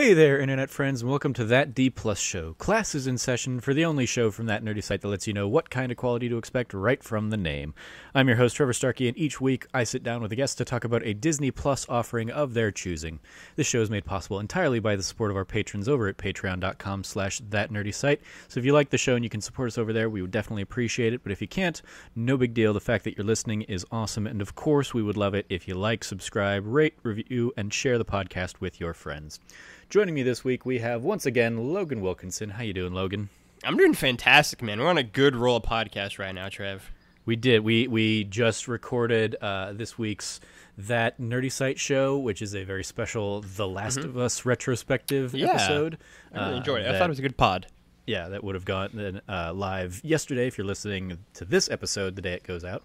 Hey there, Internet friends, and welcome to That D Plus Show. Class is in session for the only show from that nerdy site that lets you know what kind of quality to expect right from the name. I'm your host, Trevor Starkey, and each week I sit down with a guest to talk about a Disney Plus offering of their choosing. This show is made possible entirely by the support of our patrons over at patreon.com/thatnerdysite. So if you like the show and you can support us over there, we would definitely appreciate it. But if you can't, no big deal. The fact that you're listening is awesome. And of course, we would love it if you like, subscribe, rate, review, and share the podcast with your friends. Joining me this week, we have, once again, Logan Wilkinson. How you doing, Logan? I'm doing fantastic, man. We're on a good roll of podcast right now, Trev. We did. We just recorded this week's That Nerdy Site show, which is a very special The Last of Us retrospective episode. I really enjoyed it. I thought it was a good pod. Yeah, that would have gone live yesterday if you're listening to this episode the day it goes out.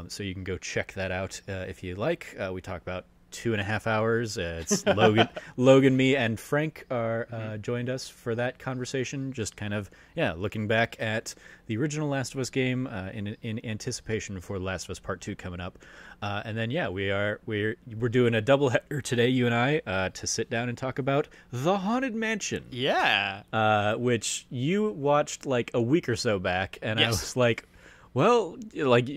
So you can go check that out if you like. We talk about 2.5 hours. It's Logan, me, and Frank are joined us for that conversation. Just kind of looking back at the original Last of Us game in anticipation for The Last of Us Part 2 coming up, and then we're doing a double header today, you and I, to sit down and talk about The Haunted Mansion. Yeah, which you watched like a week or so back, and yes. I was like, well,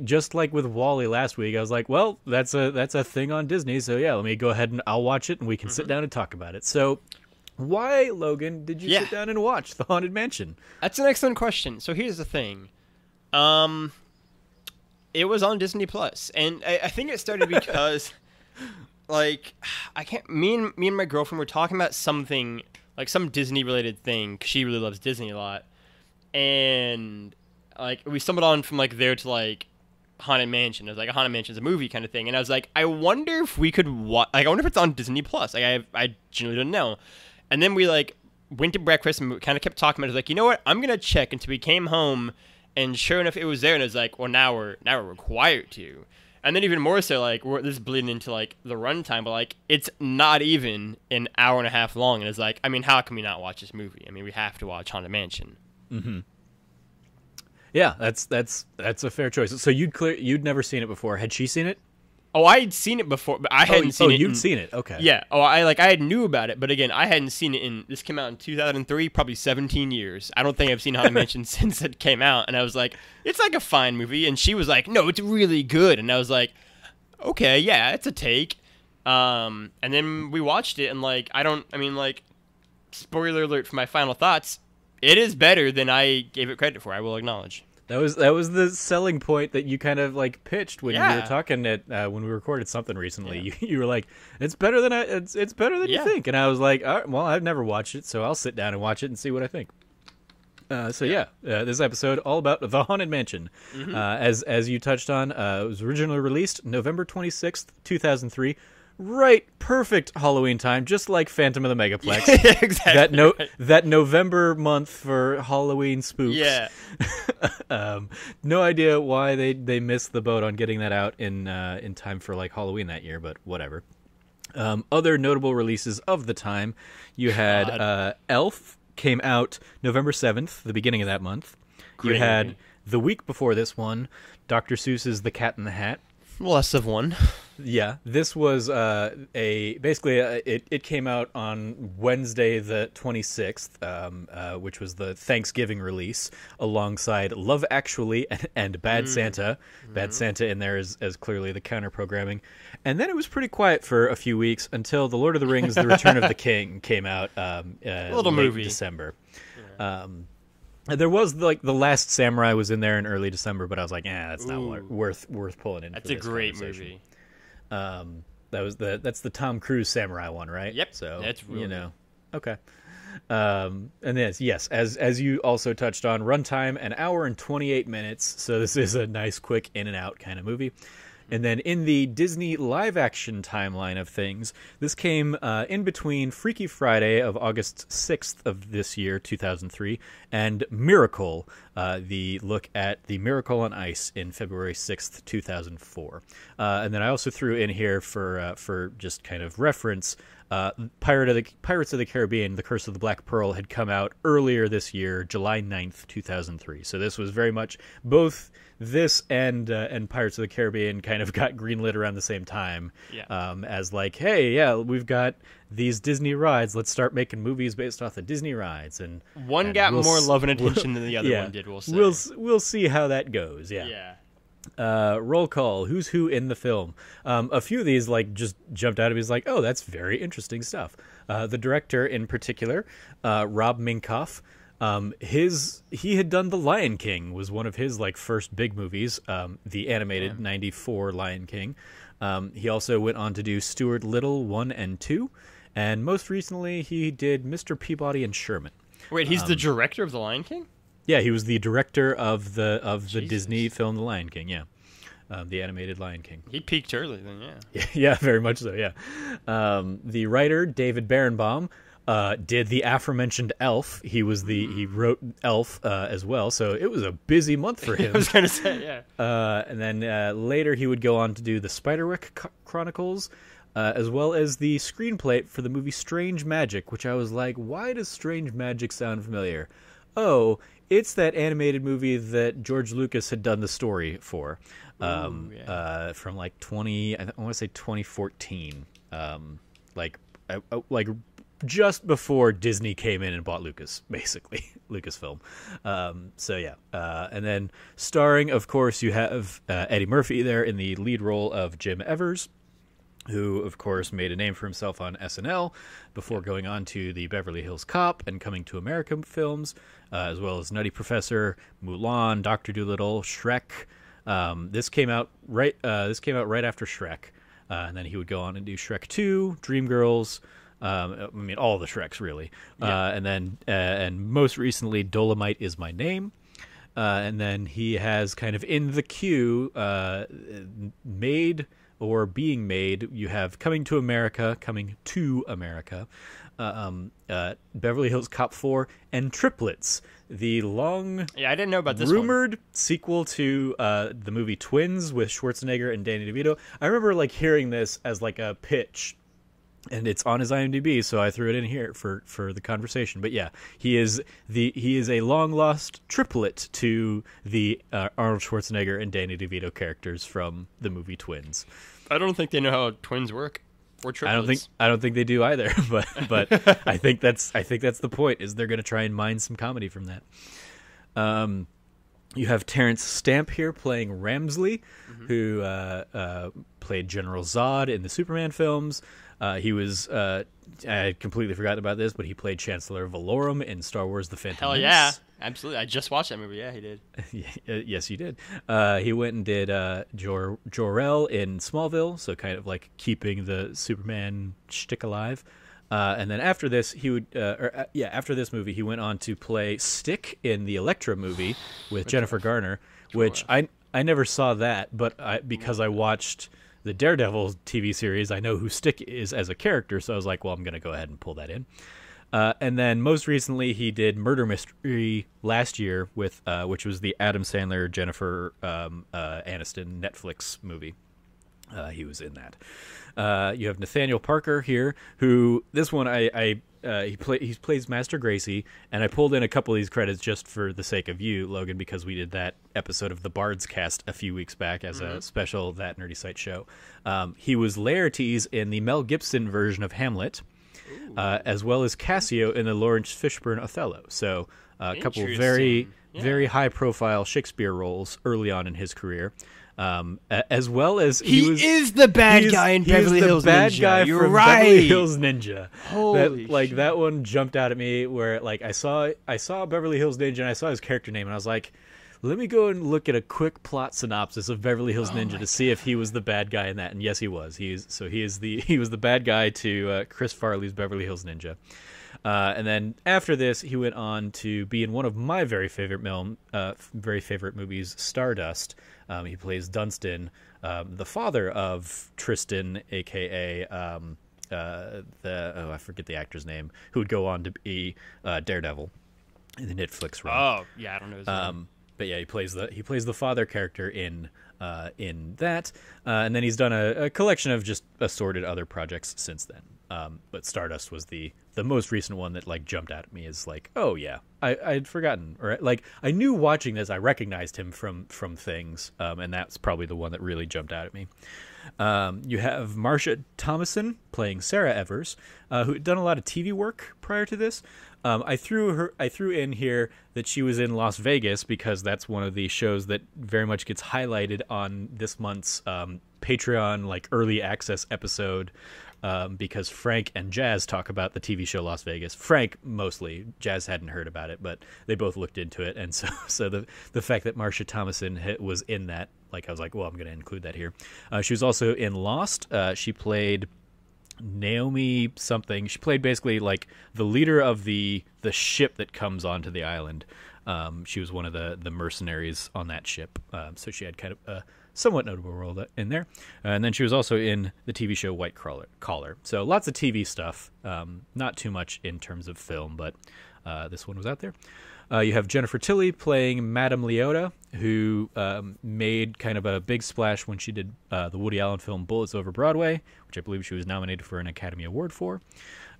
just like with WALL-E last week, I was like, well, that's a thing on Disney, so yeah, let me go ahead and I'll watch it, and we can sit down and talk about it. So, why, Logan, did you sit down and watch The Haunted Mansion? That's an excellent question. So here's the thing, it was on Disney Plus, and I think it started because, like, me and my girlfriend were talking about something, like some Disney related thing, 'cause she really loves Disney a lot, and like we stumbled on from like there to like Haunted Mansion. It was like a Haunted Mansion's a movie kind of thing, and I was like, I wonder if we could watch. Like, I wonder if it's on Disney Plus. Like, I genuinely don't know. And then we like went to breakfast and we kind of kept talking about it. I was like, you know what? I'm gonna check until we came home, and sure enough, it was there. And I was like, well, now we're required to. And then even more so, like this is bleeding into like the runtime, but like it's not even an hour and a half long. And it's like, I mean, how can we not watch this movie? I mean, we have to watch Haunted Mansion. Mm-hmm. Yeah, that's a fair choice. So you'd never seen it before. Had she seen it? Oh, I had seen it before, but I hadn't seen it. Oh, you'd seen it. Okay. Yeah. Oh, I had knew about it, but again, I hadn't seen it this came out in 2003, probably 17 years. I don't think I've seen Haunted Mansion since it came out, and I was like, it's like a fine movie, and she was like, no, it's really good, and I was like, okay, yeah, it's a take. And then we watched it, and like, spoiler alert for my final thoughts. It is better than I gave it credit for, I will acknowledge. That was the selling point that you kind of like pitched when you were talking at when we recorded something recently. Yeah. You were like, it's better than you think, and I was like, all right, well, I've never watched it, so I'll sit down and watch it and see what I think. This episode all about The Haunted Mansion. As you touched on, it was originally released November 26th, 2003. Right, perfect Halloween time, just like Phantom of the Megaplex. Yeah, exactly. That November month for Halloween spooks. Yeah. No idea why they missed the boat on getting that out in time for like Halloween that year, but whatever. Other notable releases of the time, you had Elf came out November 7th, the beginning of that month. Great. You had the week before this one, Dr. Seuss's The Cat in the Hat. Less of one. Yeah, this was it came out on Wednesday the 26th, which was the Thanksgiving release, alongside Love Actually and Bad Santa. Bad Santa in there as clearly the counter-programming. And then it was pretty quiet for a few weeks until The Lord of the Rings, The Return of the King came out little movie. December. Yeah. There was like The Last Samurai was in there in early December, but I was like, that's not worth pulling in. That's a great movie. That's the Tom Cruise samurai one, right? Yep. So that's really good. Okay. And yes, as you also touched on, runtime an hour and 28 minutes. So this is a nice, quick in and out kind of movie. And then in the Disney live-action timeline of things, this came in between Freaky Friday of August 6th of this year, 2003, and Miracle, the look at the Miracle on Ice in February 6th, 2004. And then I also threw in here for just kind of reference Pirates of the Caribbean: The Curse of the Black Pearl had come out earlier this year, July 9th, 2003. So this was very much both this and Pirates of the Caribbean kind of got greenlit around the same time. Yeah. As like, hey, yeah, we've got these Disney rides. Let's start making movies based off the Disney rides. And one got more love and attention than the other one did. We'll say. We'll see how that goes. Yeah. Yeah. Roll call. Who's who in the film? A few of these like just jumped out of me. He's like, oh, that's very interesting stuff. The director in particular, Rob Minkoff. He had done The Lion King, was one of his like first big movies. The animated '94 Lion King. He also went on to do Stuart Little 1 and 2, and most recently he did Mr. Peabody and Sherman. Wait, he's the director of The Lion King? Yeah, he was the director of the Disney film The Lion King. Yeah, the animated Lion King. He peaked early, then. Yeah. Yeah, very much so. Yeah, the writer David Berenbaum did the aforementioned Elf. He wrote Elf as well. So it was a busy month for him. I was going to say, yeah. And then later he would go on to do the Spiderwick Chronicles, as well as the screenplay for the movie Strange Magic, which I was like, why does Strange Magic sound familiar? Oh, it's that animated movie that George Lucas had done the story for, from like I want to say 2014, like just before Disney came in and bought Lucas, basically Lucasfilm. So yeah, and then starring, of course, you have Eddie Murphy there in the lead role of Jim Evers, who, of course, made a name for himself on SNL before going on to the Beverly Hills Cop and Coming to America films, as well as Nutty Professor, Mulan, Dr. Dolittle, Shrek. This came out right after Shrek, and then he would go on and do Shrek 2, Dreamgirls. I mean, all the Shreks really, and then and most recently, Dolomite Is My Name. And then he has kind of in the queue made or being made. You have Coming to America, Beverly Hills Cop 4, and Triplets, the long I didn't know about this rumored sequel to the movie Twins with Schwarzenegger and Danny DeVito. I remember like hearing this as like a pitch. And it's on his IMDb, so I threw it in here for the conversation. But yeah, he is a long lost triplet to the Arnold Schwarzenegger and Danny DeVito characters from the movie Twins. I don't think they know how twins work or triplets. I don't think they do either. But I think that's the point. Is they're going to try and mine some comedy from that. You have Terrence Stamp here playing Ramsley, who played General Zod in the Superman films. He was, I had completely forgotten about this, but he played Chancellor Valorum in Star Wars The Phantom Menace. Hell yeah, absolutely. I just watched that movie. Yeah, he did. Yes, you did. He went and did Jor-El in Smallville, so kind of like keeping the Superman shtick alive. And then after this, after this movie, he went on to play Stick in the Elektra movie with Jennifer Garner, which I never saw that, but because I watched the Daredevil TV series, I know who Stick is as a character, so I was like, well, I'm going to go ahead and pull that in. And then most recently, he did Murder Mystery last year, with which was the Adam Sandler, Jennifer Aniston Netflix movie. He was in that. You have Nathaniel Parker here, who this one he plays Master Gracie, and I pulled in a couple of these credits just for the sake of you, Logan, because we did that episode of the Bards Cast a few weeks back as a special That Nerdy Site show. He was Laertes in the Mel Gibson version of Hamlet, as well as Cassio in the Lawrence Fishburne Othello. So a couple of very high-profile Shakespeare roles early on in his career. As well as he is the bad guy in Beverly Hills Ninja. Guy You're from right. Beverly Hills Ninja. Holy shit. That one jumped out at me where like I saw Beverly Hills Ninja and I saw his character name and I was like, let me go and look at a quick plot synopsis of Beverly Hills Ninja to see if he was the bad guy in that. And yes, he was. He was the bad guy to Chris Farley's Beverly Hills Ninja. And then after this, he went on to be in one of my very favorite movies, Stardust. He plays Dunstan, the father of Tristan, a.k.a. I forget the actor's name, who would go on to be Daredevil in the Netflix run. Oh, yeah, I don't know his name. yeah, he plays the father character in that, and then he's done a collection of just assorted other projects since then. But Stardust was the most recent one that like jumped out at me as like, oh yeah, I'd forgotten, or like I knew watching this I recognized him from things, and that's probably the one that really jumped out at me. You have Marcia Thomason playing Sarah Evers, who had done a lot of TV work prior to this. I threw in here that she was in Las Vegas because that's one of the shows that very much gets highlighted on this month's Patreon like early access episode, because Frank and Jazz talk about the TV show Las Vegas. Frank mostly, Jazz hadn't heard about it, but they both looked into it, and so the fact that Marcia Thomason was in that, like I was like, well, I'm going to include that here. She was also in Lost. She played Naomi something. She played basically like the leader of the ship that comes onto the island. She was one of the mercenaries on that ship, so she had kind of a somewhat notable role in there. And then she was also in the TV show White Collar. So lots of TV stuff, not too much in terms of film, but this one was out there. You have Jennifer Tilly playing Madame Leota, who made kind of a big splash when she did the Woody Allen film Bullets Over Broadway, which I believe she was nominated for an Academy Award for.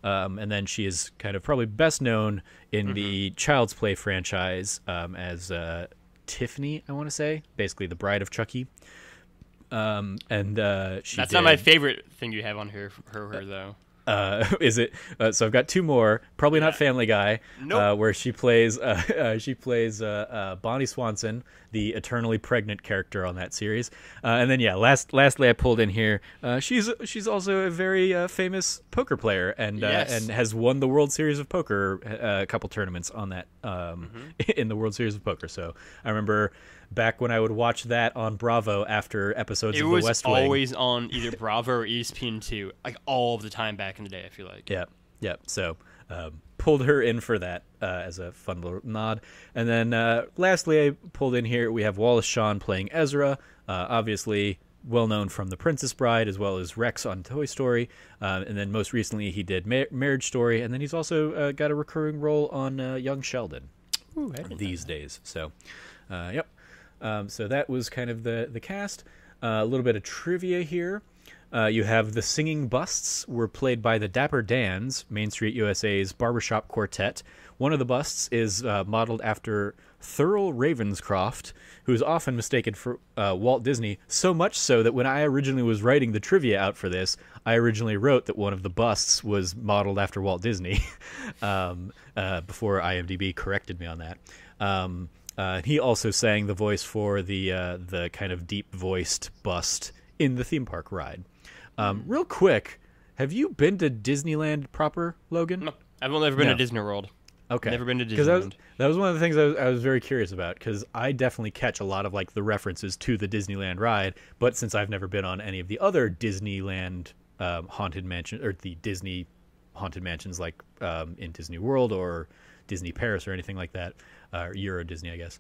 And then she is kind of probably best known in the Child's Play franchise as Tiffany, I want to say, basically the bride of Chucky. That's not my favorite thing you have on her though. Is it? So I've got two more. Probably not Family Guy. Nope. Where she plays Bonnie Swanson, the eternally pregnant character on that series. And then lastly I pulled in here. She's also a very famous poker player and has won the World Series of Poker a couple tournaments on that in the World Series of Poker. So I remember back when I would watch that on Bravo after episodes of The West Wing. It was always on either Bravo or ESPN2, like all of the time back in the day, I feel like. Yeah. So pulled her in for that as a fun little nod. And then lastly, I pulled in here, we have Wallace Shawn playing Ezra, obviously well known from The Princess Bride as well as Rex on Toy Story. And then most recently he did Marriage Story, and then he's also got a recurring role on Young Sheldon these days. So, yep. So that was kind of the cast. A little bit of trivia here. You have the singing busts were played by the Dapper Dans, Main Street USA's barbershop quartet. One of the busts is modeled after Thurl Ravenscroft, who is often mistaken for Walt Disney, so much so that when I originally was writing the trivia out for this, I originally wrote that one of the busts was modeled after Walt Disney, before IMDb corrected me on that. He also sang the voice for the kind of deep-voiced bust in the theme park ride. Real quick, have you been to Disneyland proper, Logan? No, I've only ever been to Disney World. Okay. Never been to Disneyland. That was one of the things I was very curious about, because I definitely catch a lot of like the references to the Disneyland ride, but since I've never been on any of the other Disneyland haunted mansion or the Disney haunted mansions like in Disney World or Disney Paris or anything like that, or Euro Disney, I guess.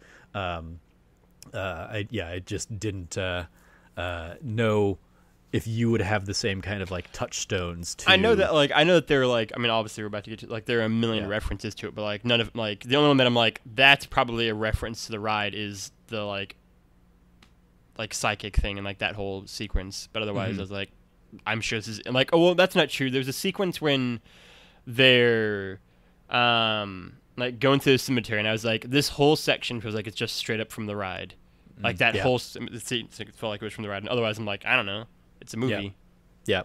I just didn't know if you would have the same kind of like touchstones to. I know that they're like, I mean, obviously we're about to get to, like, there are a million references to it, but like none of, like, the only one that I'm like, that's probably a reference to the ride is the like psychic thing and like that whole sequence. But otherwise I was like, I'm sure this is, and like, oh well, that's not true. There's a sequence when they're like going through the cemetery, and I was like, this whole section feels like it's just straight up from the ride. Like that whole scene felt like it was from the ride. And otherwise I'm like, I don't know. It's a movie. Yeah.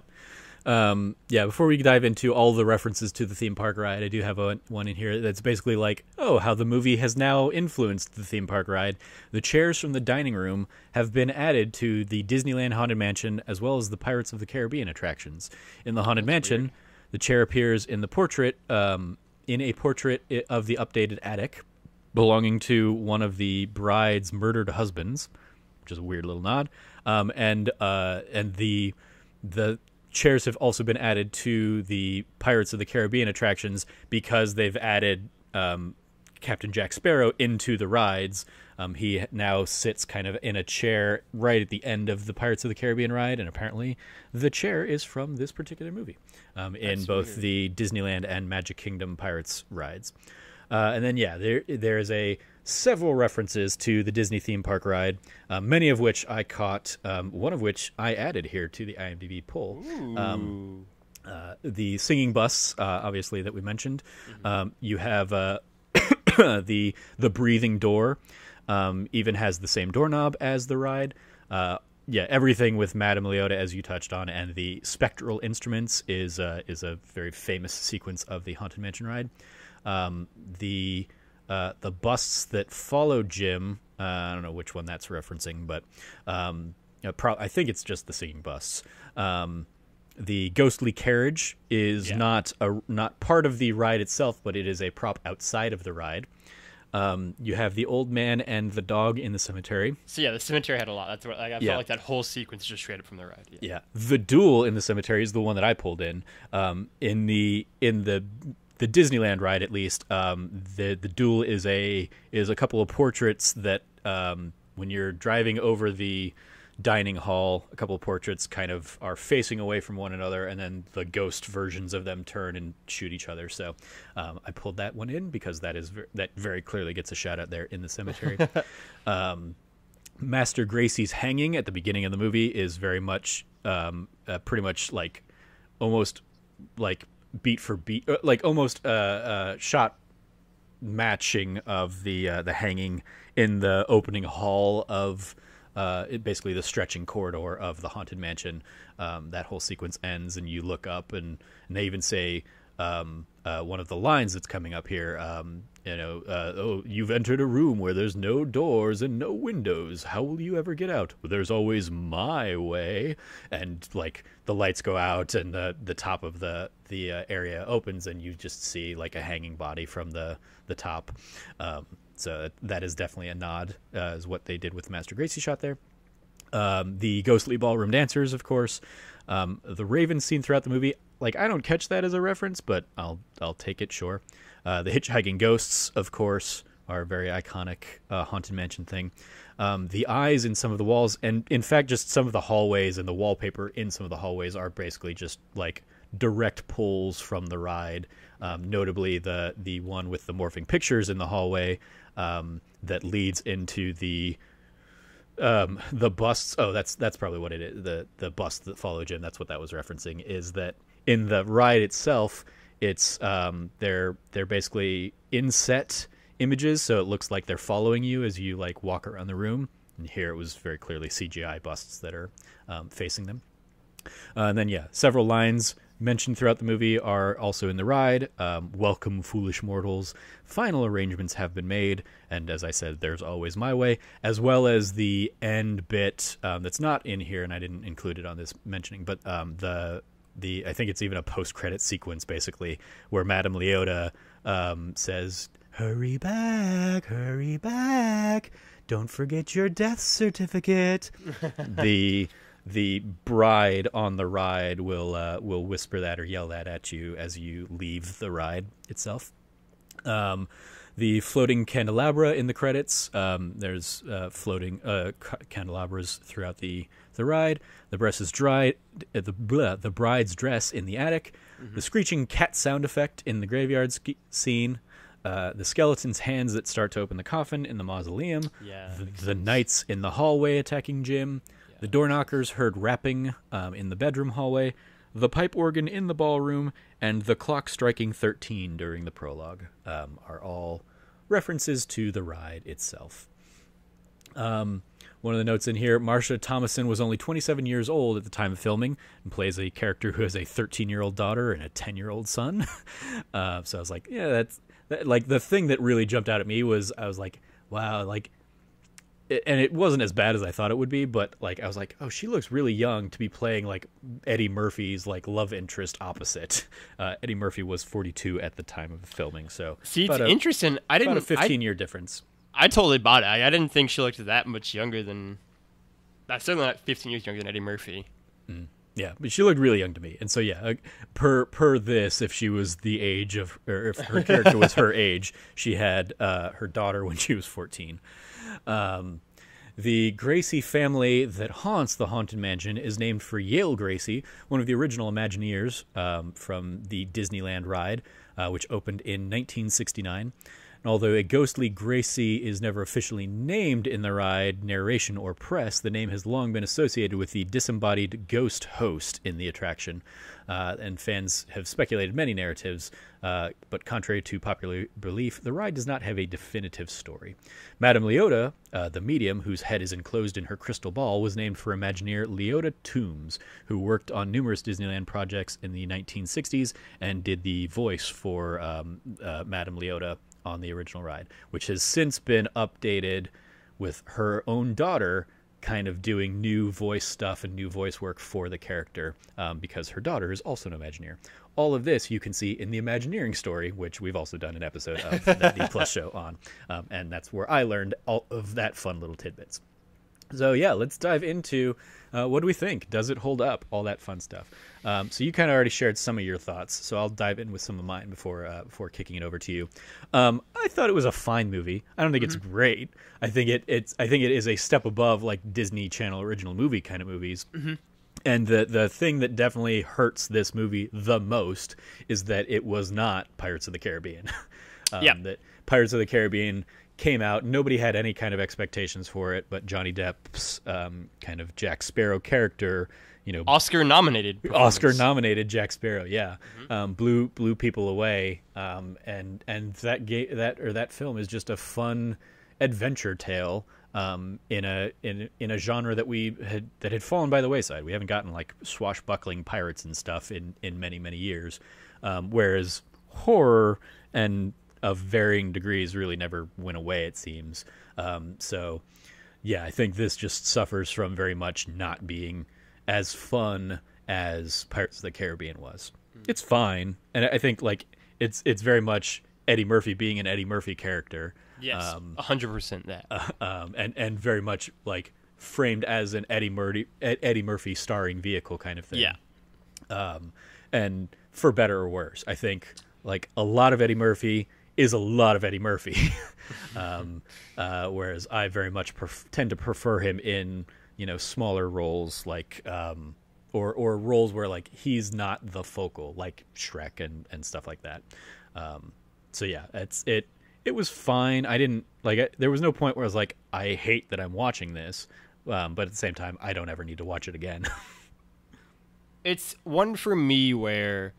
Before we dive into all the references to the theme park ride, I do have one in here that's basically like, how the movie has now influenced the theme park ride. The chairs from the dining room have been added to the Disneyland Haunted Mansion as well as the Pirates of the Caribbean attractions. In the Haunted Mansion, the chair appears in the portrait, in a portrait of the updated attic belonging to one of the bride's murdered husbands, which is a weird little nod. And the chairs have also been added to the Pirates of the Caribbean attractions because they've added Captain Jack Sparrow into the rides. He now sits kind of in a chair right at the end of the Pirates of the Caribbean ride, and apparently the chair is from this particular movie in both the Disneyland and Magic Kingdom Pirates rides. And then, there is a several references to the Disney theme park ride, many of which I caught, one of which I added here to the IMDb poll. The singing bus, obviously, that we mentioned. You have the breathing door, even has the same doorknob as the ride. Everything with Madame Leota, as you touched on, and the spectral instruments is a very famous sequence of the Haunted Mansion ride. The busts that follow Jim, I don't know which one that's referencing, but I think it's just the singing busts. The ghostly carriage is not part of the ride itself, but it is a prop outside of the ride. You have the old man and the dog in the cemetery. So the cemetery had a lot. That's what I felt like that whole sequence just straight up from the ride. Yeah. The duel in the cemetery is the one that I pulled in. In the Disneyland ride, at least, the duel is a couple of portraits that when you're driving over the dining hall, a couple of portraits kind of are facing away from one another, and then the ghost versions of them turn and shoot each other. So I pulled that one in because that very clearly gets a shout out there in the cemetery. Master Gracie's hanging at the beginning of the movie is very much pretty much like almost like beat for beat, like almost shot matching of the hanging in the opening hall of basically the stretching corridor of the Haunted Mansion. That whole sequence ends, and you look up, and they even say one of the lines that's coming up here. Oh, you've entered a room where there's no doors and no windows. How will you ever get out? Well, there's always my way. And like the lights go out, and the top of the area opens, and you just see like a hanging body from the top. So that is definitely a nod, is what they did with the Master Gracie shot there. The ghostly ballroom dancers, of course. The Raven scene throughout the movie, like I don't catch that as a reference, but I'll take it, sure. The hitchhiking ghosts, of course, are a very iconic Haunted Mansion thing. The eyes in some of the walls, and in fact just some of the hallways and the wallpaper in some of the hallways are basically just like direct pulls from the ride. Notably the one with the morphing pictures in the hallway that leads into the busts. Oh, that's probably what it is. The busts that follow Jim. That's what that was referencing. Is that in the ride itself, it's they're basically inset images, so it looks like they're following you as you like walk around the room. And here it was very clearly CGI busts that are facing them. And then several lines mentioned throughout the movie are also in the ride. Welcome, foolish mortals. Final arrangements have been made. And as I said, there's always my way. As well as the end bit that's not in here, and I didn't include it on this mentioning, but I think it's even a post-credit sequence, basically, where Madame Leota says, hurry back, don't forget your death certificate." The bride on the ride will whisper that or yell that at you as you leave the ride itself. The floating candelabra in the credits. There's floating candelabras throughout the ride. The bride's dress in the attic. Mm-hmm. The screeching cat sound effect in the graveyard scene. The skeleton's hands that start to open the coffin in the mausoleum. The knights in the hallway attacking Jim. The door knockers heard rapping in the bedroom hallway, the pipe organ in the ballroom, and the clock striking 13 during the prologue are all references to the ride itself. One of the notes in here, Marsha Thomason was only 27 years old at the time of filming and plays a character who has a 13-year-old daughter and a 10-year-old son. So I was like, that's like the thing that really jumped out at me was I was like, wow, like, and it wasn't as bad as I thought it would be, but like I was like, oh, she looks really young to be playing like Eddie Murphy's like love interest opposite. Eddie Murphy was 42 at the time of filming, so see, it's interesting. About a 15-year difference. I totally bought it. I didn't think she looked that much younger than. Certainly not 15 years younger than Eddie Murphy. Mm. Yeah, but she looked really young to me, and so per this, if she was the age of, or if her character was her age, she had her daughter when she was 14. The Gracie family that haunts the Haunted Mansion is named for Yale Gracie, one of the original Imagineers from the Disneyland ride, which opened in 1969. And although a ghostly Gracie is never officially named in the ride, narration, or press, the name has long been associated with the disembodied ghost host in the attraction. And fans have speculated many narratives, but contrary to popular belief, the ride does not have a definitive story. Madame Leota, the medium whose head is enclosed in her crystal ball, was named for Imagineer Leota Toombs, who worked on numerous Disneyland projects in the 1960s and did the voice for Madame Leota on the original ride, which has since been updated with her own daughter kind of doing new voice stuff and new voice work for the character, because her daughter is also an Imagineer. All of this you can see in the Imagineering story, which we've also done an episode of that D Plus show on, and that's where I learned all of that fun little tidbits. So yeah, let's dive into what do we think? Does it hold up? All that fun stuff. So you kind of already shared some of your thoughts, so I'll dive in with some of mine before kicking it over to you. I thought it was a fine movie. I don't think it's great. I think it is a step above like Disney Channel original movie kind of movies. And the thing that definitely hurts this movie the most is that it was not Pirates of the Caribbean. That Pirates of the Caribbean came out, nobody had any kind of expectations for it, but Johnny Depp's kind of Jack Sparrow character, Oscar nominated Jack Sparrow, blew people away, and that film is just a fun adventure tale in a genre that had fallen by the wayside. We haven't gotten like swashbuckling pirates and stuff in many years, whereas horror and of varying degrees really never went away, it seems. So yeah, I think this just suffers from very much not being as fun as Pirates of the Caribbean was. It's fine, and I think like it's very much Eddie Murphy being an Eddie Murphy character. Yes, 100% that. And very much like framed as an Eddie Murphy starring vehicle kind of thing. Yeah. And for better or worse, I think like a lot of Eddie Murphy is a lot of Eddie Murphy, whereas I very much tend to prefer him in smaller roles like or roles where like he's not the focal, like Shrek and stuff like that. So yeah, it was fine. I didn't like there was no point where I was like, I hate that I'm watching this, but at the same time I don't ever need to watch it again. It's one for me where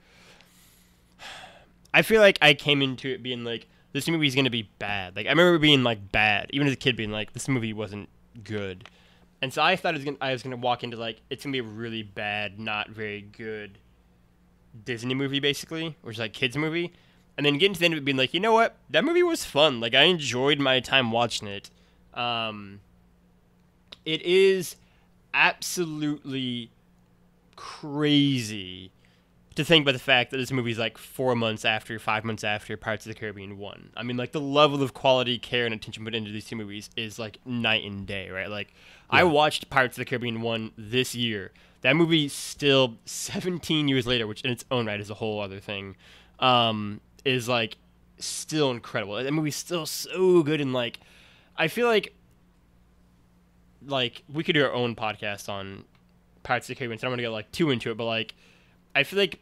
I feel like I came into it being like, this movie's going to be bad. Like, I remember being like bad, even as a kid being like, this movie wasn't good. And so I thought I was gonna walk into like, it's gonna be a really bad, not very good Disney movie, basically, or just like kids movie. And then getting to the end of it being like, you know what? That movie was fun. Like, I enjoyed my time watching it. It is absolutely crazy to think about the fact that this movie's like 5 months after Pirates of the Caribbean 1. I mean, like, the level of quality, care, and attention put into these two movies is like night and day, right? Like, yeah. I watched Pirates of the Caribbean 1 this year. That movie still 17 years later, which in its own right is a whole other thing, is like still incredible. That movie's still so good, and like I feel like we could do our own podcast on Pirates of the Caribbean, so I don't want to get like too into it, but like I feel like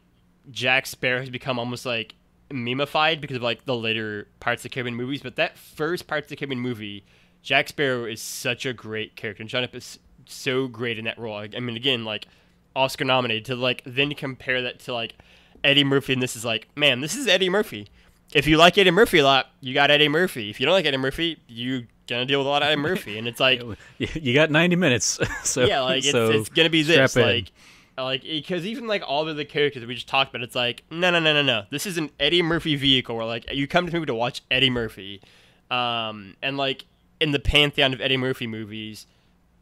Jack Sparrow has become almost like memeified because of like the later Pirates of the Caribbean movies, but that first Pirates of the Caribbean movie, Jack Sparrow is such a great character, and Johnny Depp is so great in that role. I mean, again, like Oscar nominated, to like then compare that to like Eddie Murphy, and this is like, man, this is Eddie Murphy. If you like Eddie Murphy a lot, you got Eddie Murphy. If you don't like Eddie Murphy, you're gonna deal with a lot of Eddie Murphy, and it's like you got 90 minutes. So yeah, like it's gonna be this, like because even like all of the characters that we just talked about, it's like no. This is an Eddie Murphy vehicle where like you come to the movie to watch Eddie Murphy, and like in the pantheon of Eddie Murphy movies,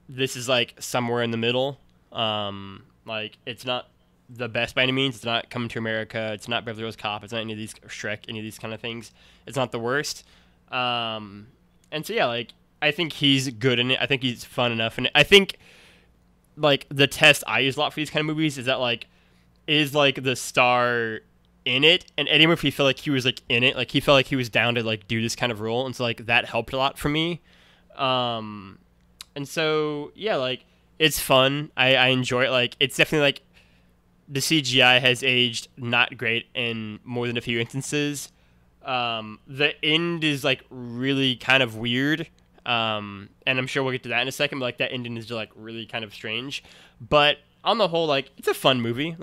this is like somewhere in the middle. Like it's not the best by any means. It's not Coming to America. It's not Beverly Hills Cop. It's not any of these Shrek. Any of these kind of things. It's not the worst. And so yeah, like I think he's good in it. I think he's fun enough, and I think like the test I use a lot for these kind of movies is that like is like the star in it, and Eddie Murphy felt like he was like in it. Like he felt like he was down to like do this kind of role, and so like that helped a lot for me. And so yeah, like it's fun. I enjoy it. Like it's definitely like the CGI has aged not great in more than a few instances. The end is like really kind of weird. And I'm sure we'll get to that in a second, but like that ending is just like really kind of strange. But on the whole, like it's a fun movie.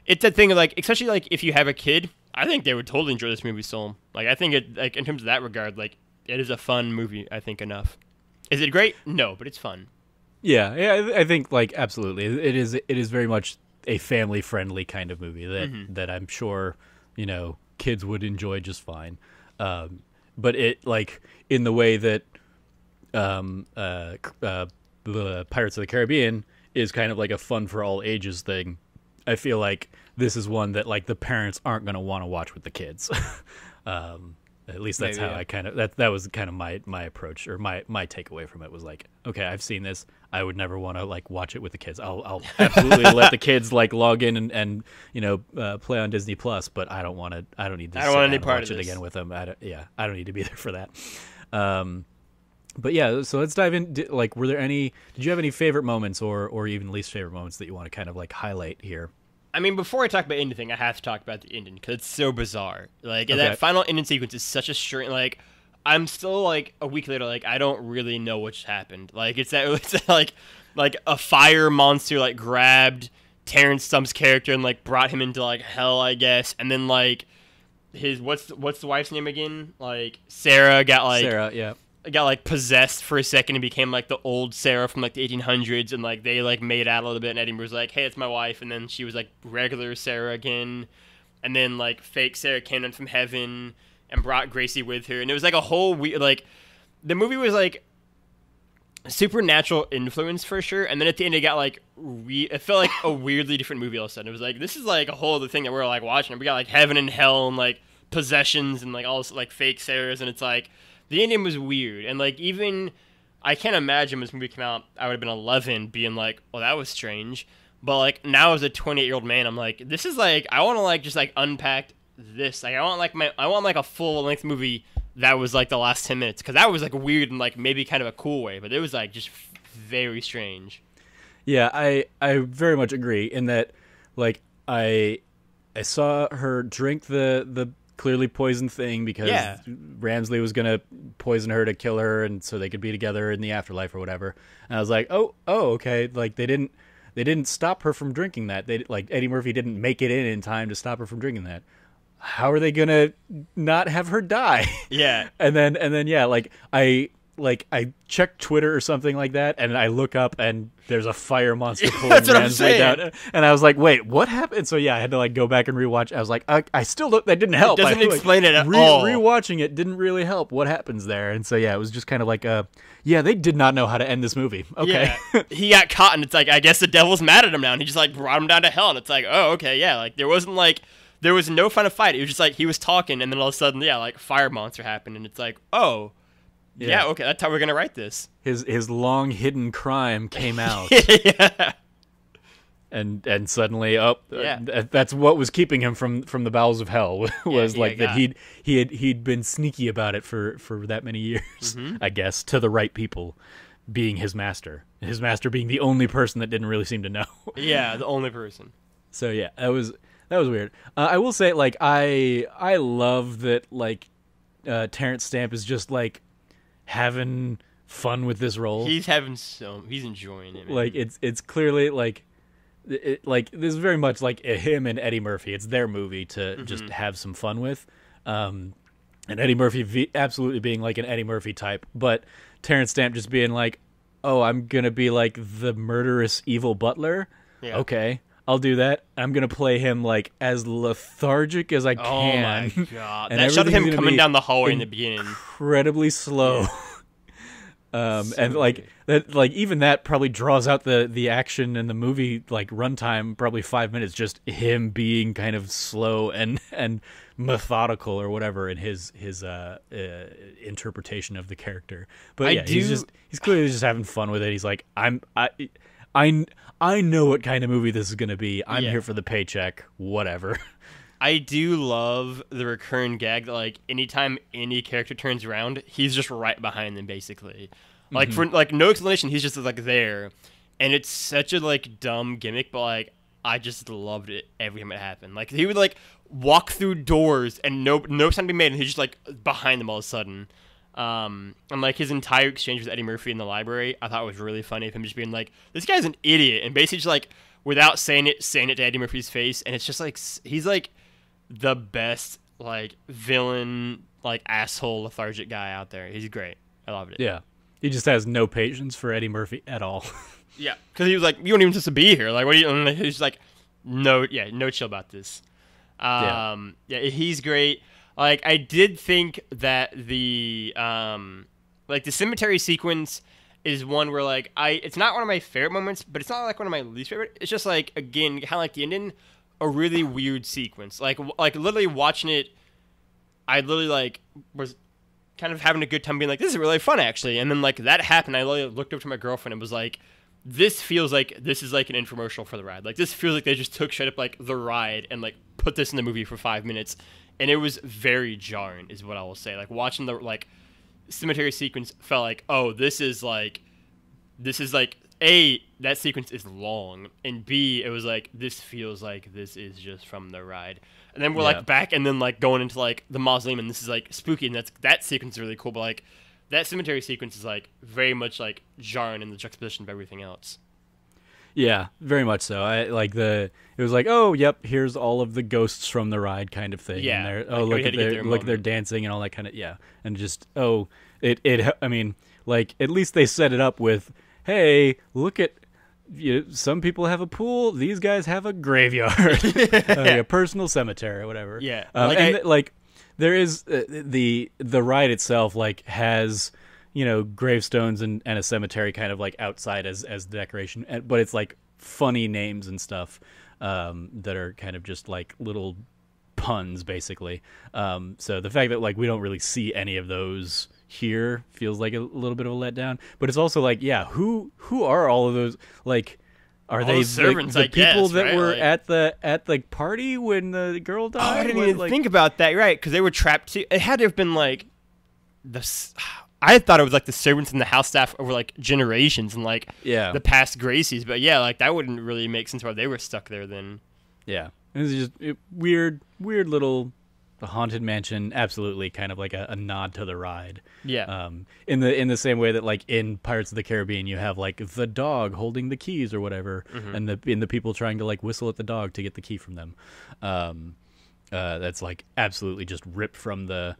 It's a thing of like, especially like if you have a kid, I think they would totally enjoy this movie. So like I think it like in terms of that regard, like it is a fun movie. I think enough. Is it great? No, but it's fun. Yeah, I think like absolutely, it is very much a family friendly kind of movie that I'm sure kids would enjoy just fine. But it like in the way that the Pirates of the Caribbean is kind of like a fun for all ages thing. I feel like this is one that like the parents aren't going to want to watch with the kids. At least that's how I kind of that was kind of my approach or my takeaway from it was like, okay, I've seen this. I would never want to like watch it with the kids. I'll absolutely let the kids like log in and play on Disney Plus, but I don't want to. I don't need to. I don't want any part of it this again with them. I don't need to be there for that. But yeah, so let's dive in. Like, did you have any favorite moments or even least favorite moments that you want to kind of like highlight here? I mean, before I talk about anything, I have to talk about the ending because it's so bizarre. Like, that final ending sequence is such a strange. Like, I'm still like a week later, like I don't really know what's happened. Like, it's like a fire monster like grabbed Terrence Stump's character and like brought him into like hell, I guess, and then like his what's the wife's name again? Like Sarah, yeah. Got like possessed for a second and became like the old Sarah from like the 1800s, and like they like made out a little bit, and Eddie was like, hey, it's my wife, and then she was like regular Sarah again, and then like fake Sarah came down from heaven and brought Gracie with her, and it was like a whole weird, like the movie was like supernatural influence for sure, and then at the end it got like it felt like a weirdly different movie all of a sudden. It was like, this is like a whole other thing that we're like watching. We got like heaven and hell and like possessions and like all this like fake Sarahs, and it's like the ending was weird, and like even I can't imagine when this movie came out, I would have been 11 being like, well, that was strange. But like now as a 28-year-old man, I'm like, this is like, I want to like just like unpack this. Like I want like a full length movie that was like the last 10 minutes, because that was like weird and like maybe kind of a cool way, but it was like just very strange. Yeah, I very much agree in that like I saw her drink the clearly poisoned thing because Ramsley was going to poison her to kill her and so they could be together in the afterlife or whatever. And I was like, oh, okay. Like they didn't stop her from drinking that. They like Eddie Murphy didn't make it in time to stop her from drinking that. How are they going to not have her die? Yeah. and then yeah, like I checked Twitter or something like that, and I look up and there's a fire monster pulling Ramsley down, and I was like, "Wait, what happened?" So yeah, I had to like go back and rewatch. I was like, "I still don't." That didn't help. It doesn't explain it at all. Rewatching it didn't really help. What happens there? And so yeah, it was just kind of like they did not know how to end this movie. Okay, yeah. He got caught, and it's like I guess the devil's mad at him now, and he just like brought him down to hell, and it's like, oh, okay, yeah, like there was no final fight. It was just like he was talking, and then all of a sudden, yeah, like fire monster happened, and it's like, oh. Yeah, okay, that's how we're gonna write this. His long hidden crime came out. Yeah. And suddenly, that's what was keeping him from the bowels of hell was that he'd been sneaky about it for that many years, I guess, to the right people, being his master being the only person that didn't really seem to know. Yeah, the only person. So yeah, that was weird. I will say, like, I love that, like, Terrence Stamp is just like having fun with this role. He's enjoying it, man. Like it's clearly like this is very much like him and Eddie Murphy. It's their movie to just have some fun with, and Eddie Murphy absolutely being like an Eddie Murphy type, but Terrence Stamp just being like, oh, I'm gonna be like the murderous evil butler. Yeah. Okay, I'll do that. I'm gonna play him like as lethargic as I can. Oh my god! And that shot of him coming down the hallway in the beginning, incredibly slow. And like that, like even that probably draws out the action in the movie, like runtime, probably 5 minutes, just him being kind of slow and methodical or whatever in his interpretation of the character. But he's clearly just having fun with it. He's like, I know what kind of movie this is going to be. I'm here for the paycheck, whatever. I do love the recurring gag that, like, anytime any character turns around, he's just right behind them, basically. Like, for, like, no explanation, he's just, like, there. And it's such a, like, dumb gimmick, but, like, I just loved it every time it happened. Like, he would, like, walk through doors and no sound be made, and he's just like behind them all of a sudden. And like his entire exchange with Eddie Murphy in the library, I thought was really funny. Of him just being like, "This guy's an idiot," and basically just like without saying it to Eddie Murphy's face, and it's just like he's like the best like villain, like asshole, lethargic guy out there. He's great. I loved it. Yeah, he just has no patience for Eddie Murphy at all. Yeah, because he was like, "You don't even just to be here. Like, what do you?" And he's like, "No, yeah, no chill about this." Yeah, he's great. Like, I did think that the like the cemetery sequence is one where like it's not one of my favorite moments, but it's not like one of my least favorite. It's just like, again, kind of like the ending, a really weird sequence. Like literally watching it, I literally like was kind of having a good time being like, this is really fun actually. And then like that happened, I literally looked up to my girlfriend and was like, this feels like this is like an infomercial for the ride. Like this feels like they just took straight up like the ride and like put this in the movie for 5 minutes. And it was very jarring is what I will say. Like watching the like cemetery sequence felt like, oh, this is like A, that sequence is long, and B, it was like, this feels like this is just from the ride. And then we're like back and then like going into like the mausoleum, and this is like spooky, and that sequence is really cool, but like that cemetery sequence is like very much like jarring in the juxtaposition of everything else. Yeah, very much so. It was like, oh, yep, here's all of the ghosts from the ride kind of thing. Yeah. And Like, they're dancing and all that kind of, yeah. And just, I mean, like, at least they set it up with, hey, look at, some people have a pool, these guys have a graveyard, a personal cemetery or whatever. Yeah. There is, the ride itself, like, has, gravestones and a cemetery kind of like outside as decoration, but it's like funny names and stuff that are kind of just like little puns basically. So the fact that like we don't really see any of those here feels like a little bit of a letdown, but it's also like, yeah, who are all of those? Like, are all they servants, the people guess, that right? were like, at the party when the girl died? I didn't even think about that. Right, because they were trapped too. It had to have been like I thought it was like the servants and the house staff over like generations and like the past Gracies, but yeah, like that wouldn't really make sense why they were stuck there then. Yeah, it was just weird little haunted mansion. Absolutely, kind of like a nod to the ride. Yeah. In the same way that like in Pirates of the Caribbean, you have like the dog holding the keys or whatever, and the people trying to like whistle at the dog to get the key from them. That's like absolutely just ripped from the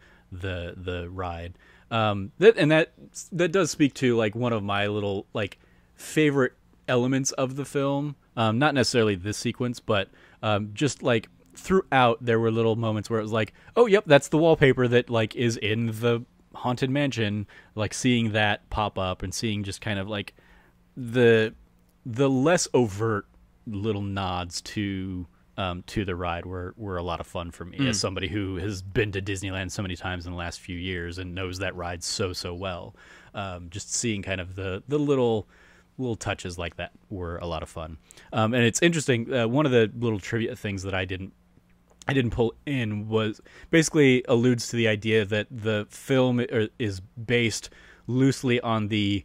ride. That does speak to like one of my little like favorite elements of the film. Not necessarily this sequence, but just like throughout there were little moments where it was like, oh yep, that's the wallpaper that like is in the haunted mansion. Like seeing that pop up and seeing just kind of like the less overt little nods to the ride were a lot of fun for me as somebody who has been to Disneyland so many times in the last few years and knows that ride so well. Just seeing kind of the little touches like that were a lot of fun. And it's interesting. One of the little trivia things that I didn't pull in was basically alludes to the idea that the film is based loosely on the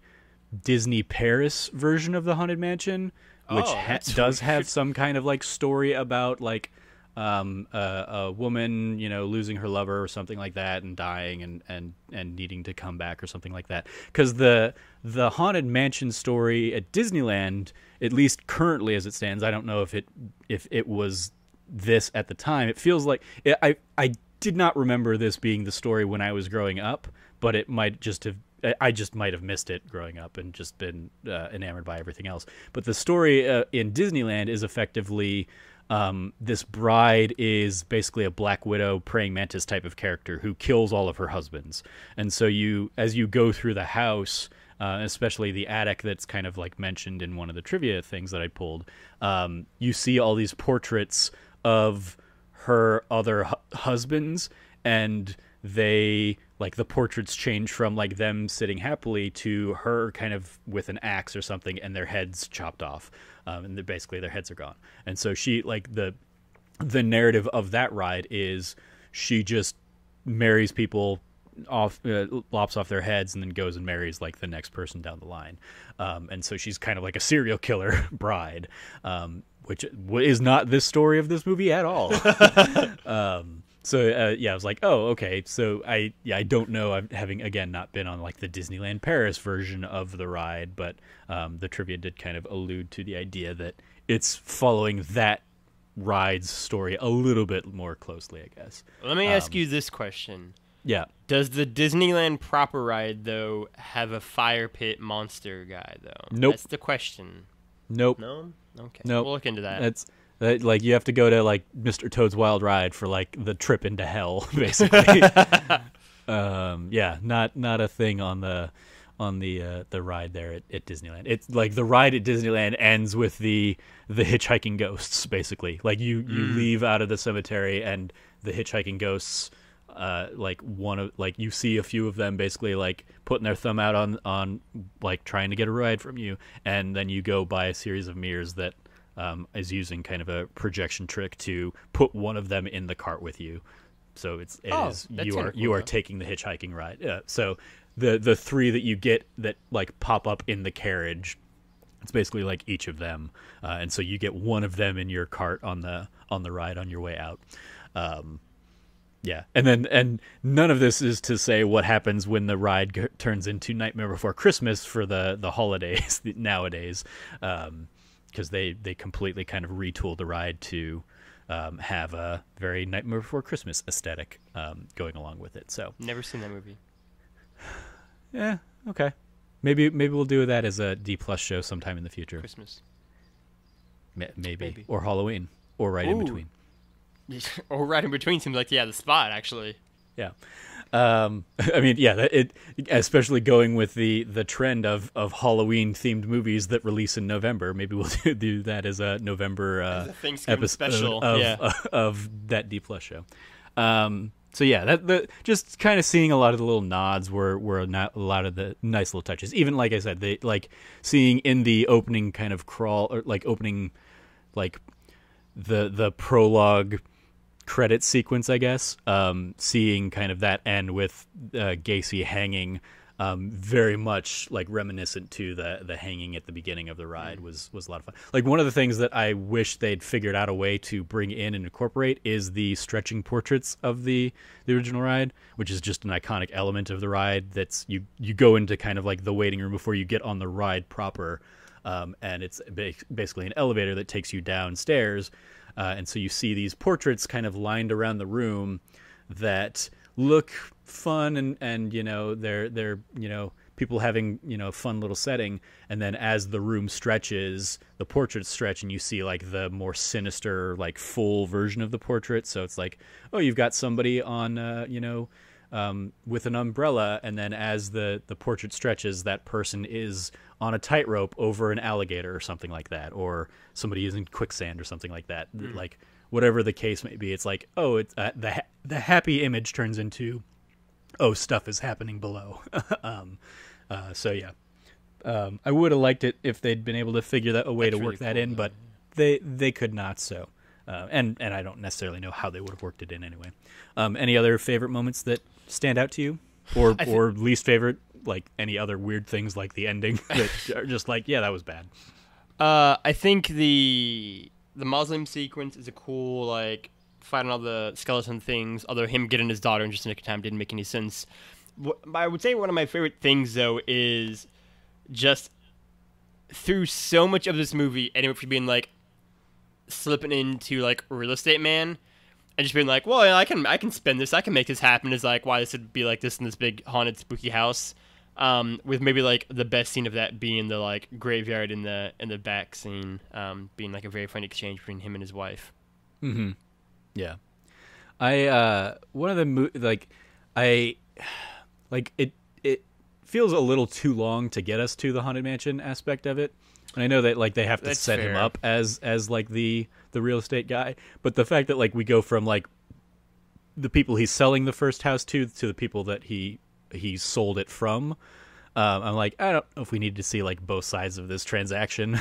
Disney Paris version of the Haunted Mansion, which does have some kind of like story about like a woman, losing her lover or something like that and dying and needing to come back or something like that. Because the Haunted Mansion story at Disneyland, at least currently as it stands, I don't know if it was this at the time. It feels like I did not remember this being the story when I was growing up, but it might just have. I just might have missed it growing up and just been enamored by everything else. But the story in Disneyland is effectively this bride is basically a Black Widow praying mantis type of character who kills all of her husbands. And so as you go through the house, especially the attic that's kind of like mentioned in one of the trivia things that I pulled, you see all these portraits of her other husbands, and they like the portraits change from like them sitting happily to her kind of with an axe or something and their heads chopped off, and basically their heads are gone. And so she like the narrative of that ride is she just marries people lops off their heads and then goes and marries like the next person down the line. And so she's kind of like a serial killer bride, which is not this story of this movie at all. So I was like, oh, okay. So I don't know. I'm having, again, not been on like the Disneyland Paris version of the ride, but the trivia did kind of allude to the idea that it's following that ride's story a little bit more closely, I guess. Let me ask you this question. Yeah. Does the Disneyland proper ride, though, have a fire pit monster guy, though? Nope. That's the question. Nope. No? Okay. Nope. We'll look into that. That's like you have to go to like Mr. Toad's Wild Ride for like the trip into hell, basically. Not a thing on the ride there at Disneyland. It's like the ride at Disneyland ends with the hitchhiking ghosts, basically. Like you leave out of the cemetery and the hitchhiking ghosts, you see a few of them basically like putting their thumb out on like trying to get a ride from you, and then you go by a series of mirrors that is using kind of a projection trick to put one of them in the cart with you. So you are taking the hitchhiking ride. Yeah. So the three that you get that like pop up in the carriage, it's basically like each of them, and so you get one of them in your cart on the ride on your way out. And none of this is to say what happens when the ride turns into Nightmare Before Christmas for the holidays nowadays, because they completely kind of retooled the ride to have a very Nightmare Before Christmas aesthetic going along with it. So never seen that movie. Yeah, okay. Maybe we'll do that as a D+ show sometime in the future. Christmas. Maybe. Or Halloween. Or right in between. Or right in between seems like, the spot, actually. Yeah. Especially going with the trend of Halloween-themed movies that release in November. Maybe we'll do that as a November Thanksgiving special of that D+ show. So just kind of seeing a lot of the little nods were not a lot of the nice little touches. Even like I said, they like seeing in the opening kind of crawl or like opening like the prologue credit sequence, I guess. Seeing kind of that end with Gacy hanging, very much like reminiscent to the hanging at the beginning of the ride was a lot of fun. Like one of the things that I wish they'd figured out a way to bring in and incorporate is the stretching portraits of the original ride, which is just an iconic element of the ride. That's you go into kind of like the waiting room before you get on the ride proper, and it's basically an elevator that takes you downstairs, and so you see these portraits kind of lined around the room that look fun and they're people having fun little setting, and then as the room stretches, the portraits stretch and you see like the more sinister like full version of the portrait. So it's like, oh, you've got somebody on with an umbrella, and then as the portrait stretches, that person is on a tightrope over an alligator or something like that, or somebody is in quicksand or something like that. Like whatever the case may be, it's like, oh, it's the happy image turns into, oh, stuff is happening below. I would have liked it if they'd been able to figure a way to work that in, but they could not. So, and I don't necessarily know how they would have worked it in anyway. Any other favorite moments that stand out to you, or least favorite, like any other weird things like the ending that are just like, yeah, that was bad. I think the mausoleum sequence is a cool, like, fighting all the skeleton things, although him getting his daughter in just a nick of time didn't make any sense. I would say one of my favorite things, though, is just through so much of this movie, Eddie Murphy being, like, slipping into, like, real estate man, and just being like, well, I can spend this, I can make this happen, is, like, why this would be like this in this big haunted, spooky house. With maybe like the best scene of that being the like graveyard in the back scene, being like a very funny exchange between him and his wife. Mm-hmm. Yeah, one of the it feels a little too long to get us to the Haunted Mansion aspect of it, and I know that like they have to set him up as like the real estate guy, but the fact that like we go from like the people he's selling the first house to the people that he sold it from. I'm like, I don't know if we need to see like both sides of this transaction,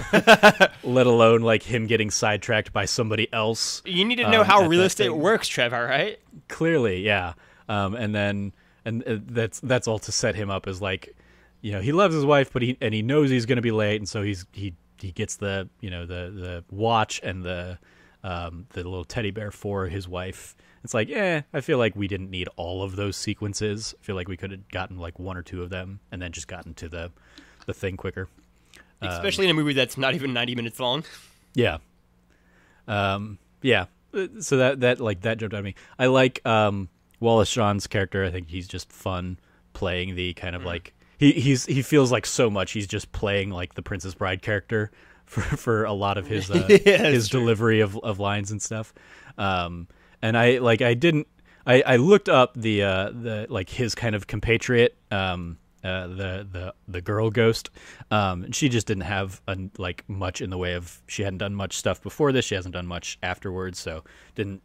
let alone like him getting sidetracked by somebody else. You need to know how real estate works, Trevor, right? Clearly, yeah. And then and that's all to set him up as like, he loves his wife, but he knows he's going to be late, and so he gets the the watch and the little teddy bear for his wife. It's like, I feel like we didn't need all of those sequences. I feel like we could have gotten like one or two of them and then just gotten to the thing quicker. Especially in a movie that's not even 90 minutes long. Yeah. Yeah. So that jumped out at me. I like Wallace Shawn's character. I think he's just fun playing the kind of like he feels like so much he's just playing like the Princess Bride character for a lot of his his delivery of lines and stuff. And I looked up the like his kind of compatriot, the girl ghost. And she just didn't have like much in the way of, she hadn't done much stuff before this. She hasn't done much afterwards, so didn't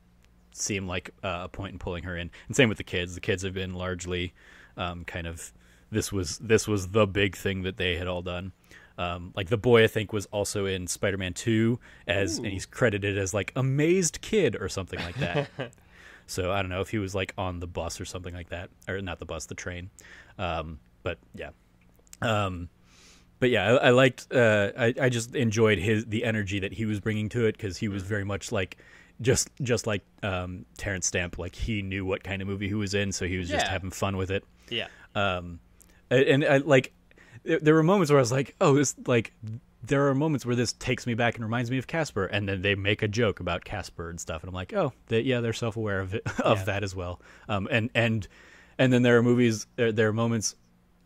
seem like a point in pulling her in. And same with the kids. The kids have been largely kind of, this was the big thing that they had all done. Like the boy, I think, was also in Spider-Man 2 and he's credited as like amazed kid or something like that. So I don't know if he was like on the bus or something like that, or not the bus, the train. But yeah. I liked, I just enjoyed the energy that he was bringing to it, because he was very much like, just like Terrence Stamp, like he knew what kind of movie he was in, so he was just having fun with it. Yeah. And I like, there were moments where I was like, oh, this, like, there are moments where this takes me back and reminds me of Casper, and then they make a joke about Casper and stuff, and I'm like, oh, they're self-aware of it, that as well. And then there are moments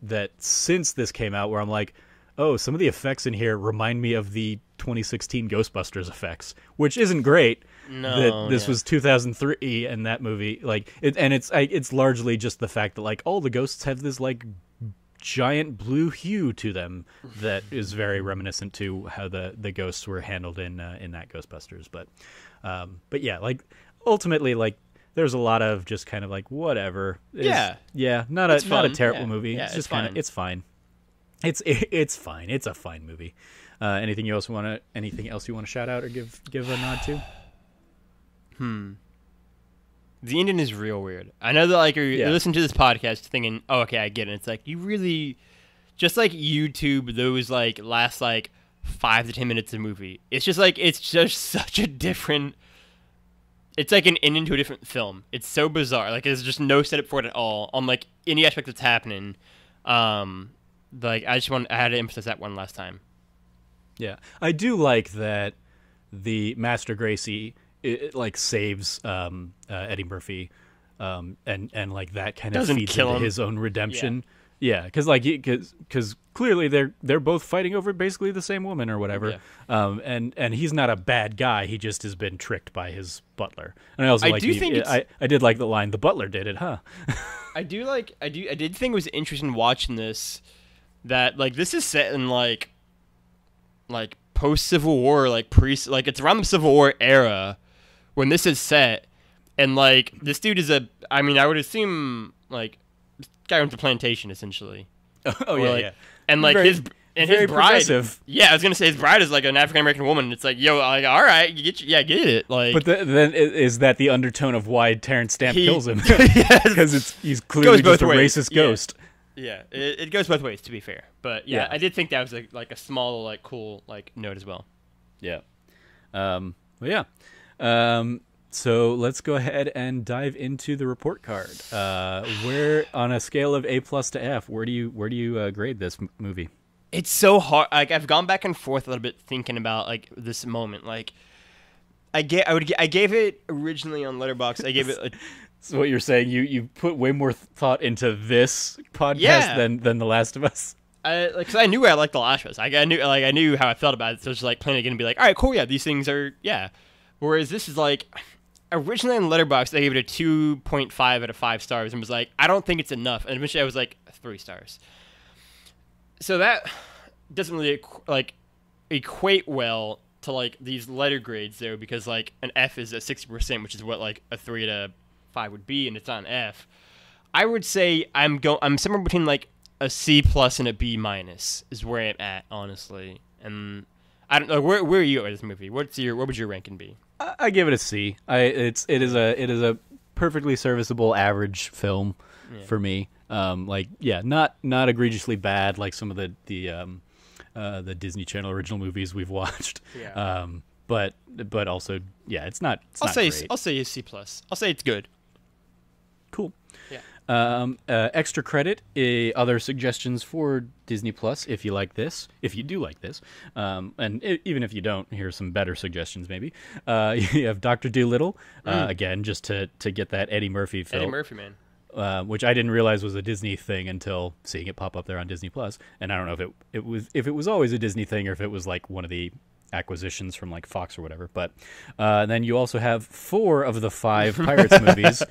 that since this came out where I'm like, oh, some of the effects in here remind me of the 2016 Ghostbusters effects, which isn't great. No, this was 2003, and that movie, like, it's largely just the fact that like all the ghosts have this like giant blue hue to them that is very reminiscent to how the ghosts were handled in that Ghostbusters. But yeah, like ultimately, like there's a lot of just kind of like whatever. Not a terrible movie. Yeah, it's just kind of, it's fine. It's fine. It's a fine movie. Anything else you want to shout out or give a nod to? The ending is real weird. I know that like you listen to this podcast thinking, oh, okay, I get it. It's like you really just like YouTube those like last like 5 to 10 minutes of movie. It's just such a different. It's like an ending to a different film. It's so bizarre. Like there's just no setup for it at all on like any aspect that's happening. Like I had to emphasize that one last time. Yeah, I do like that the Master Gracie it like saves Eddie Murphy, and like that kind of feeds into his own redemption. Yeah, because clearly they're both fighting over basically the same woman or whatever. Yeah. And he's not a bad guy. He just has been tricked by his butler. And I also I did like the line, "The butler did it, huh?" I did think it was interesting watching this, that like this is set in like post Civil War, like it's around the Civil War era when this is set, and like this dude is I would assume like this guy owns a plantation essentially. And like his bride. Progressive. Yeah, I was gonna say his bride is like an African American woman. And it's like, yo, like, all right, get it. Like, but then is that the undertone of why Terrence Stamp kills him? Because he's clearly just a racist ghost. Yeah, it goes both ways, to be fair. But yeah, I did think that was like a small, like cool, like note as well. Yeah. So let's go ahead and dive into the report card. Where on a scale of A+ to F, where do you grade this movie? It's so hard. Like I've gone back and forth a little bit thinking about like this moment. Like I gave it originally on Letterboxd. I gave it. So what you're saying, you put way more thought into this podcast than The Last of Us? Because I knew I liked The Last of Us. I knew how I felt about it. So it's like playing it again and be like, all right, cool, yeah, these things are Whereas this is like, originally on Letterboxd, I gave it a 2.5 out of 5 stars and was like, I don't think it's enough. And eventually I was like 3 stars. So that doesn't really equate well to like these letter grades though, because like an F is a 60%, which is what like a 3 to 5 would be, and it's not an F. I would say I'm somewhere between like a C+ and a B- is where I'm at, honestly. And I don't know where are you at this movie? What would your ranking be? I give it a C. It is a perfectly serviceable average film for me. Not egregiously bad like some of the Disney Channel original movies we've watched. Yeah. But also, yeah, it's not. I'll say great. a C+. I'll say it's good. Cool. Yeah. Extra credit, other suggestions for Disney Plus if you like this, if you do like this, even if you don't, here's some better suggestions maybe. You have Dr. Dolittle, again, just to get that Eddie Murphy film. Eddie Murphy, man. Which I didn't realize was a Disney thing until seeing it pop up there on Disney Plus, and I don't know if it was always a Disney thing or if it was like one of the acquisitions from like Fox or whatever. But then you also have 4 of the 5 Pirates movies.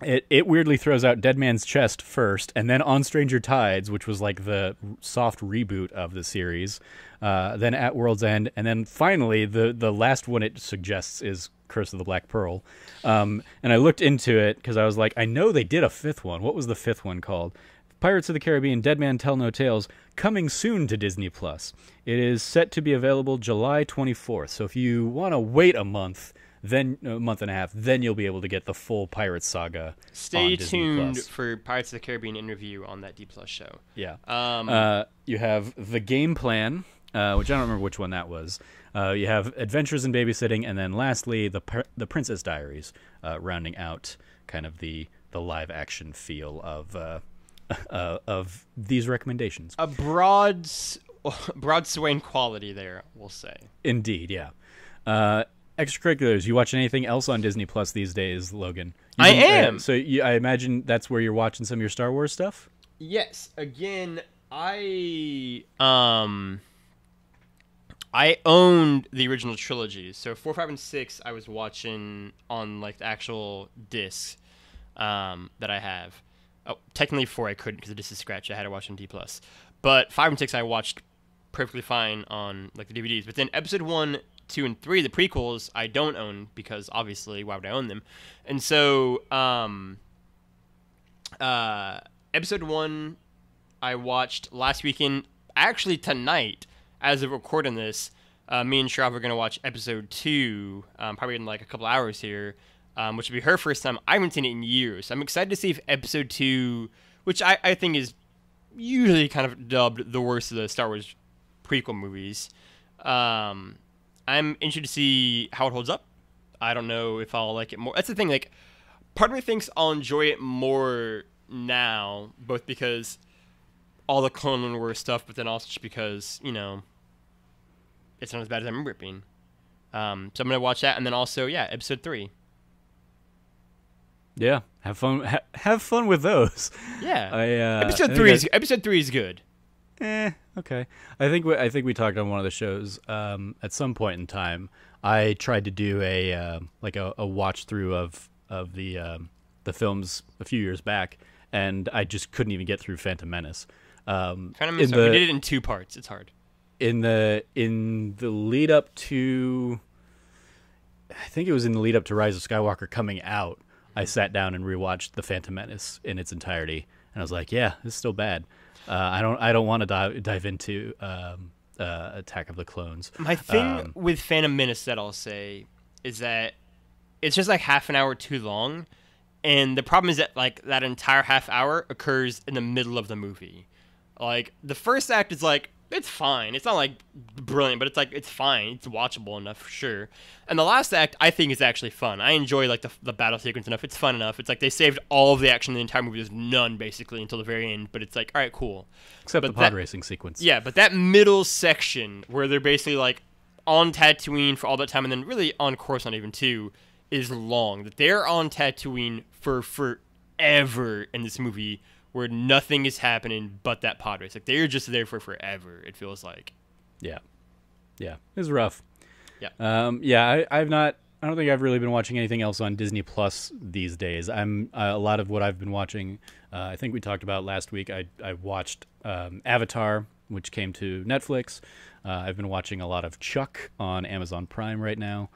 It weirdly throws out Dead Man's Chest first, and then On Stranger Tides, which was like the soft reboot of the series, then At World's End, and then finally the last one it suggests is Curse of the Black Pearl. And I looked into it because I was like, I know they did a 5th one. What was the 5th one called? Pirates of the Caribbean, Dead Man Tell No Tales, coming soon to Disney Plus. It is set to be available July 24th. So if you want to wait a month, then a month and a half, then you'll be able to get the full Pirates saga. Stay on Disney tuned Plus. for Pirates of the Caribbean interview on that D Plus show. Yeah. You have The Game Plan, which I don't remember which one that was. You have Adventures in Babysitting, and then lastly, the Princess Diaries, rounding out kind of the live action feel of these recommendations. A broad swaying quality there, we'll say. Indeed, yeah. Extracurriculars. You watching anything else on Disney Plus these days, Logan? I am. I imagine that's where you're watching some of your Star Wars stuff? Yes. Again, I owned the original trilogy. So 4, 5, and 6 I was watching on like the actual discs that I have. Oh, technically 4 I couldn't because the disc is scratched. I had to watch on D+. But 5 and 6 I watched perfectly fine on like the DVDs. But then episode 1, 2, and 3, the prequels, I don't own because obviously why would I own them? And so episode 1 I watched last weekend. Actually tonight, as of recording this, me and Shrav are going to watch episode 2 probably in like a couple hours here, which will be her first time. I haven't seen it in years. I'm excited to see if episode 2, which I think is usually kind of dubbed the worst of the Star Wars prequel movies, I'm interested to see how it holds up. I don't know if I'll like it more. That's the thing, like, part of me thinks I'll enjoy it more now, both because all the Clone Wars stuff, but then also just because, you know, it's not as bad as I remember it being. So I'm going to watch that, and then also, yeah, episode 3. Yeah, have fun. Have fun with those. Yeah, episode 3 is good. Okay. I think we talked on one of the shows. At some point in time, I tried to do a watch through of the films a few years back, and I just couldn't even get through Phantom Menace. Phantom Menace. We did it in 2 parts. It's hard. In the lead up to, I think it was in the lead up to Rise of Skywalker coming out, I sat down and rewatched the Phantom Menace in its entirety, and I was like, yeah, this is still bad. I don't want to dive into Attack of the Clones. My thing with Phantom Menace that I'll say is that it's just like half an hour too long, and the problem is that like that entire half hour occurs in the middle of the movie. Like the first act is like it's fine. It's not like brilliant, but it's like it's fine. It's watchable enough for sure. And the last act I think is actually fun. I enjoy like the battle sequence enough. It's fun enough. It's like they saved all of the action in the entire movie. There's none basically until the very end, but it's like all right, cool. Except the pod racing sequence. Yeah, but that middle section where they're basically like on Tatooine for all that time and then really on Coruscant even too is long. That they're on Tatooine for forever in this movie, where nothing is happening but that pod race. Like, they're just there for forever, it feels like. Yeah. It's rough. Yeah. I don't think I've really been watching anything else on Disney Plus these days. A lot of what I've been watching, I think we talked about last week, I watched Avatar, which came to Netflix. I've been watching a lot of Chuck on Amazon Prime right now.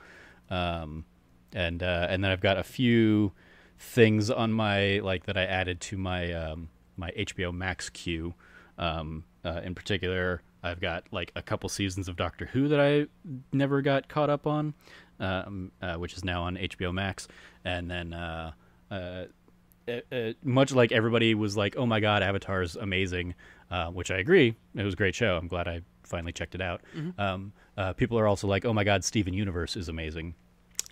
And then I've got a few things on my that I added to my my HBO Max queue. In particular, I've got like a couple seasons of Doctor Who that I never got caught up on, which is now on HBO Max. And then much like everybody was like, oh my God, Avatar's amazing, which I agree. It was a great show. I'm glad I finally checked it out. People are also like, oh my God, Steven Universe is amazing.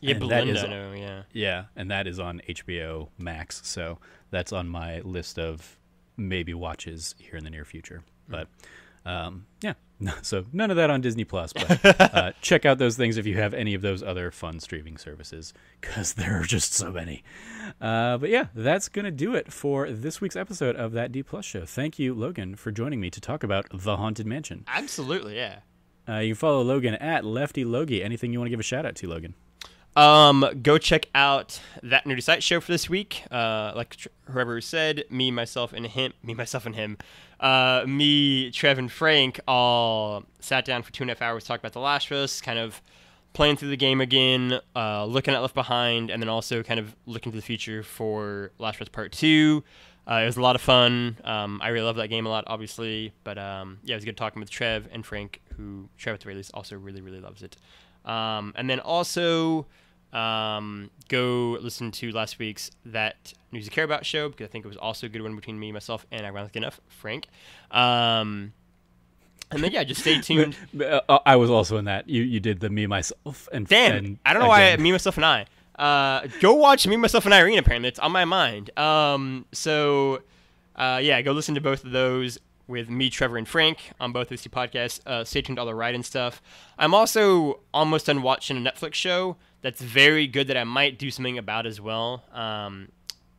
Yeah, And Belinda, Yeah, and that is on HBO Max, so that's on my list of maybe watches here in the near future. But yeah, so none of that on Disney Plus. But check out those things if you have any of those other fun streaming services, because there are just so many. But yeah, that's gonna do it for this week's episode of That D Plus Show. Thank you, Logan, for joining me to talk about The Haunted Mansion. Absolutely, yeah. You can follow Logan at Lefty Logie. Anything you want to give a shout out to, Logan? Go check out That Nerdy Site show for this week. Like whoever said, me, myself, and him. Me, Trev, and Frank all sat down for 2.5 hours, talked about The Last of Us, kind of playing through the game again, looking at Left Behind, and then also kind of looking to the future for Last of Us Part 2. It was a lot of fun. I really love that game a lot, obviously. But yeah, it was good talking with Trev and Frank, who Trev at the very least also really, really loves it. And then also go listen to last week's That News You Care About show, because I think it was also a good one between me, myself, and ironically enough, Frank. And then, yeah, just stay tuned. I was also in that. You did the me, myself, and Dan. I don't know why me, myself, and I. Go watch Me, Myself, and Irene, apparently. It's on my mind. So, yeah, go listen to both of those with me, Trevor, and Frank on both of these two podcasts. Stay tuned to all the write-in stuff. I'm also almost done watching a Netflix show that's very good that I might do something about as well.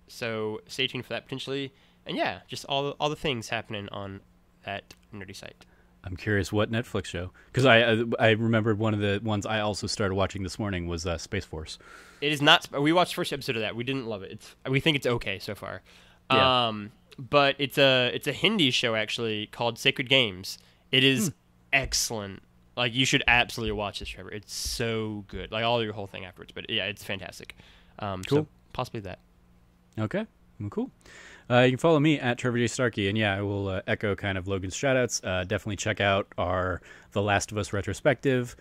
So stay tuned for that potentially. And yeah, just all the things happening on That Nerdy Site. I'm curious what Netflix show, because I remembered one of the ones I also started watching this morning was Space Force. It is not. We watched the first episode of that. We didn't love it. We think it's okay so far. Yeah. But it's a Hindi show actually called Sacred Games. It is excellent. Like, you should absolutely watch this, Trevor. It's so good. Like, all your whole thing afterwards. But yeah, it's fantastic. Cool. So possibly that. Okay. Well, cool. You can follow me at Trevor J. Starkey, and yeah, I will echo kind of Logan's shoutouts. Definitely check out our The Last of Us retrospective,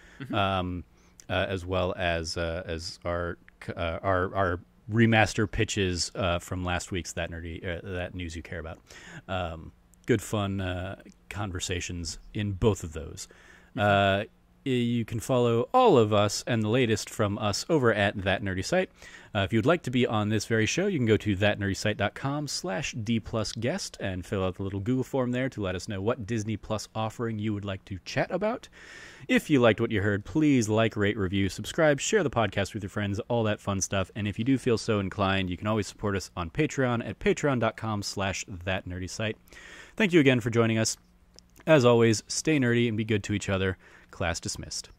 as well as our remaster pitches from last week's That News You Care About. Good fun conversations in both of those. You can follow all of us and the latest from us over at That Nerdy Site. If you'd like to be on this very show, you can go to thatnerdysite.com/D+guest and fill out the little Google form there to let us know what Disney Plus offering you would like to chat about. If you liked what you heard, please like, rate, review, subscribe, share the podcast with your friends, all that fun stuff. And if you do feel so inclined, you can always support us on Patreon at patreon.com/thatnerdysite. Thank you again for joining us. As always, stay nerdy and be good to each other. Class dismissed.